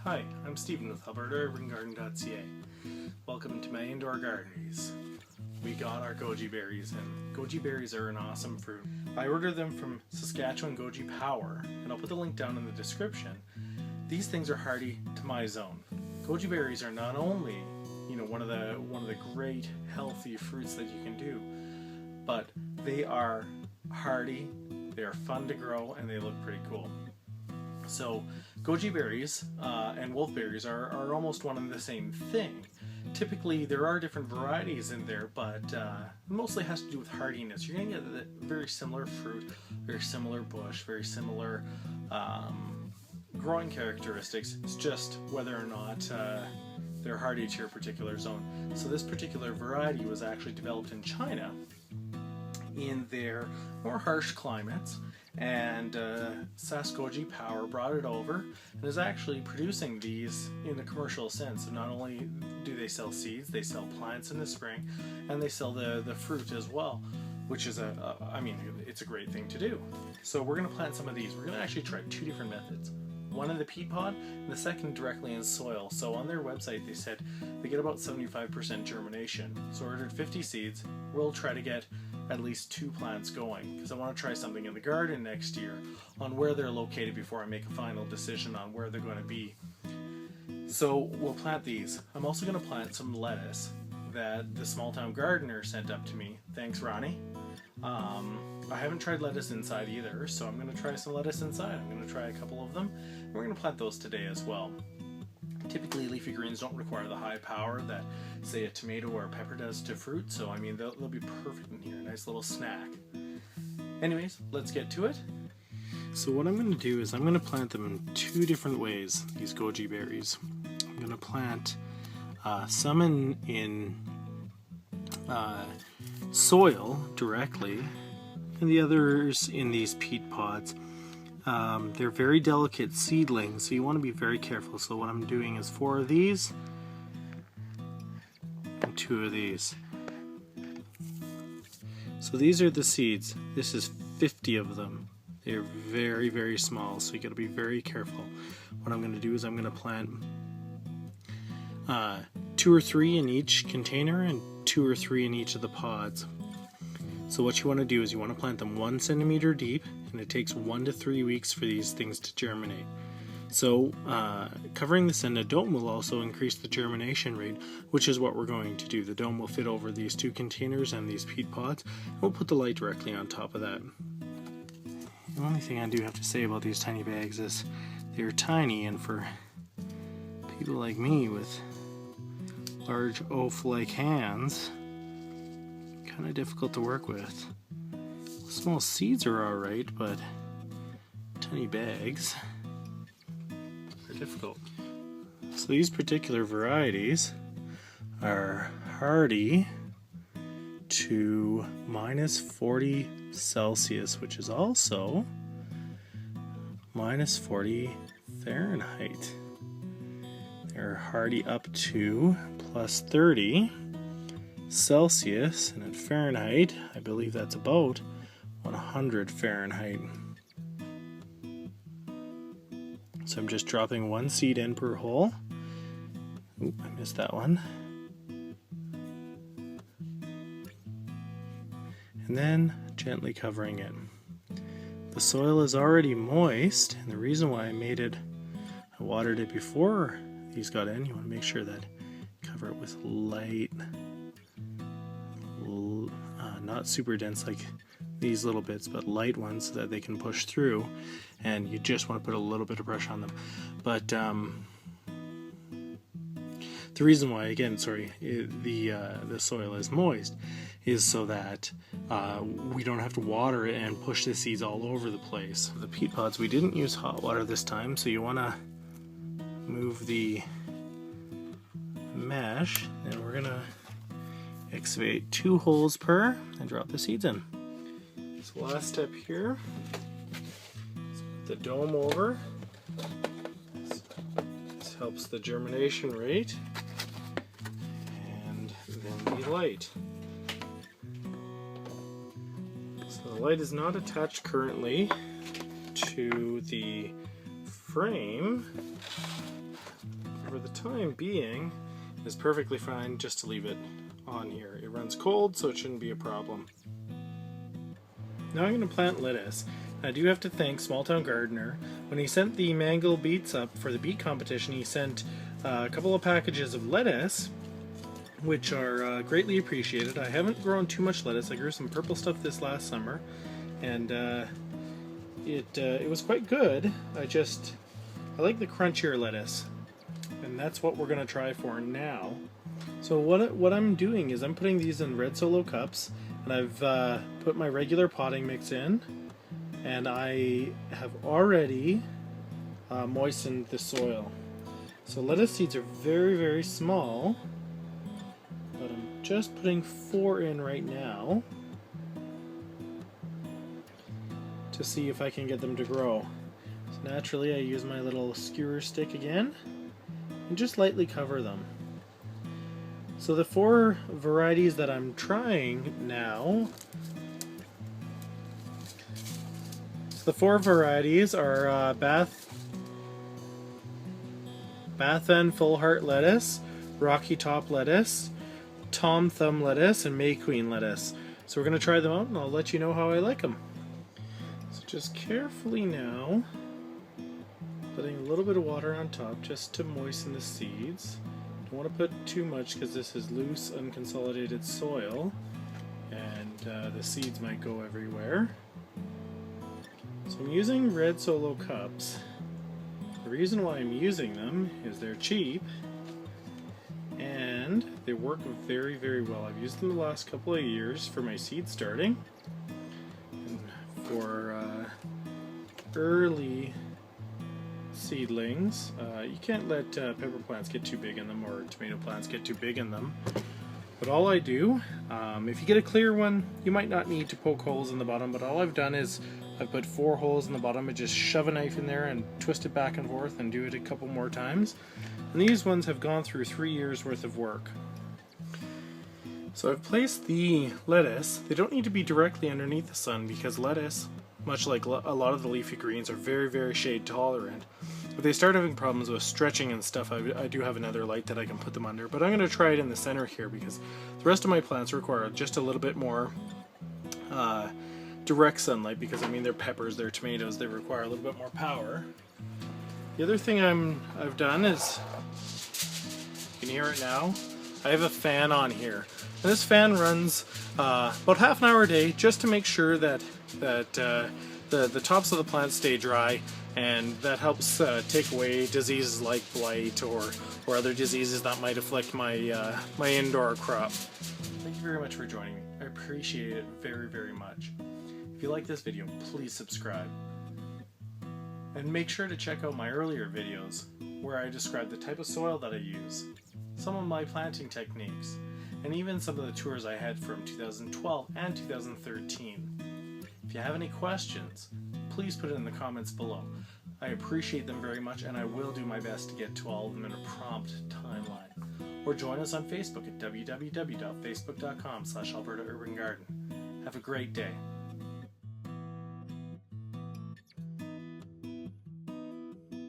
Hi, I'm Stephen with Alberta Urban Garden.ca. Welcome to my indoor gardens. We got our goji berries, and goji berries are an awesome fruit. I ordered them from Saskatchewan Goji Power, and I'll put the link down in the description. These things are hardy to my zone. Goji berries are not only, one of the great healthy fruits that you can do, but they are hardy, they are fun to grow, and they look pretty cool. So goji berries and wolfberries are almost one and the same thing. Typically there are different varieties in there, but it mostly has to do with hardiness. You're going to get very similar fruit, very similar bush, very similar growing characteristics. It's just whether or not they're hardy to your particular zone. So this particular variety was actually developed in China in their more harsh climates, and Sask Goji Power brought it over and is actually producing these in a commercial sense. So not only do they sell seeds, they sell plants in the spring, and they sell the fruit as well, which is it's a great thing to do. So we're going to plant some of these. We're going to actually try two different methods. One in the peat pod and the second directly in soil. So on their website they said they get about 75% germination. So I ordered 50 seeds. We'll try to get at least 2 plants going because I want to try something in the garden next year on where they're located before I make a final decision on where they're going to be. So we'll plant these. I'm also going to plant some lettuce that the small town gardener sent up to me. Thanks, Ronnie. I haven't tried lettuce inside either, so I'm going to try some lettuce inside. I'm going to try a couple of them. We're going to plant those today as well. Typically leafy greens don't require the high power that, say, a tomato or a pepper does to fruit, so they'll be perfect in here, a nice little snack. Anyways, let's get to it. So what I'm going to do is I'm going to plant them in 2 different ways, these goji berries. I'm going to plant some in soil directly, and the others in these peat pods. They're very delicate seedlings, so you want to be very careful. So what I'm doing is 4 of these and 2 of these. So these are the seeds. This is 50 of them. They're very, very small, so you got to be very careful. What I'm going to do is I'm going to plant 2 or 3 in each container and 2 or 3 in each of the pods. So what you want to do is you want to plant them 1 centimeter deep, and it takes 1 to 3 weeks for these things to germinate. So covering this in a dome will also increase the germination rate, which is what we're going to do. The dome will fit over these 2 containers and these peat pods, and we'll put the light directly on top of that. The only thing I do have to say about these tiny bags is they're tiny, and for people like me with large oaf-like hands, kind of difficult to work with. Small seeds are alright, but tiny bags are difficult. So these particular varieties are hardy to minus 40 Celsius, which is also minus 40 Fahrenheit. They're hardy up to plus 30 Celsius, and in Fahrenheit, I believe that's about 100 Fahrenheit. So I'm just dropping 1 seed in per hole. Oop, I missed that one. And then gently covering it. The soil is already moist, and the reason why I watered it before these got in. You want to make sure that cover it with light, not super dense like these little bits, but light ones so that they can push through, and you just want to put a little bit of pressure on them. But the reason why, again, the soil is moist is so that we don't have to water it and push the seeds all over the place. The peat pods, we didn't use hot water this time, so you want to move the mesh, and we're gonna excavate 2 holes per and drop the seeds in. So last step here is put the dome over. This helps the germination rate, and then the light. So the light is not attached currently to the frame, for the time being, is perfectly fine just to leave it on here. It runs cold, so it shouldn't be a problem. Now I'm going to plant lettuce. I do have to thank Small Town Gardener. When he sent the mango beets up for the beet competition, he sent a couple of packages of lettuce, which are greatly appreciated. I haven't grown too much lettuce. I grew some purple stuff this last summer, and it was quite good. I like the crunchier lettuce, and that's what we're going to try for now. So what I'm doing is I'm putting these in red solo cups, and I've put my regular potting mix in, and I have already moistened the soil. So lettuce seeds are very, very small, but I'm just putting 4 in right now to see if I can get them to grow. So naturally I use my little skewer stick again and just lightly cover them. So the 4 varieties that I'm trying now, the 4 varieties are Bath End Full Heart lettuce, Rocky Top lettuce, Tom Thumb lettuce, and May Queen lettuce. So we're going to try them out and I'll let you know how I like them. So just carefully now, putting a little bit of water on top just to moisten the seeds. Don't want to put too much because this is loose, unconsolidated soil, and the seeds might go everywhere. So I'm using red solo cups. The reason why I'm using them is they're cheap and they work very, very well. I've used them the last couple of years for my seed starting and for early seedlings. You can't let pepper plants get too big in them or tomato plants get too big in them. But all I do, if you get a clear one, you might not need to poke holes in the bottom, but all I've done is I've put 4 holes in the bottom and just shove a knife in there and twist it back and forth and do it a couple more times. And these ones have gone through 3 years worth of work. So I've placed the lettuce. They don't need to be directly underneath the sun because lettuce, much like a lot of the leafy greens, are very, very shade tolerant. If they start having problems with stretching and stuff, I do have another light that I can put them under. But I'm going to try it in the center here because the rest of my plants require just a little bit more direct sunlight because, I mean, they're peppers, they're tomatoes, they require a little bit more power. The other thing I've done is, you can hear it now, I have a fan on here. And this fan runs about half an hour a day just to make sure that the tops of the plants stay dry, and that helps take away diseases like blight or other diseases that might afflict my my indoor crop. Thank you very much for joining me. I appreciate it very, very much. If you like this video, please subscribe. And make sure to check out my earlier videos where I describe the type of soil that I use, some of my planting techniques, and even some of the tours I had from 2012 and 2013. If you have any questions, please put it in the comments below. I appreciate them very much, and I will do my best to get to all of them in a prompt timeline. Or join us on Facebook at www.facebook.com/Alberta Urban Garden. Have a great day.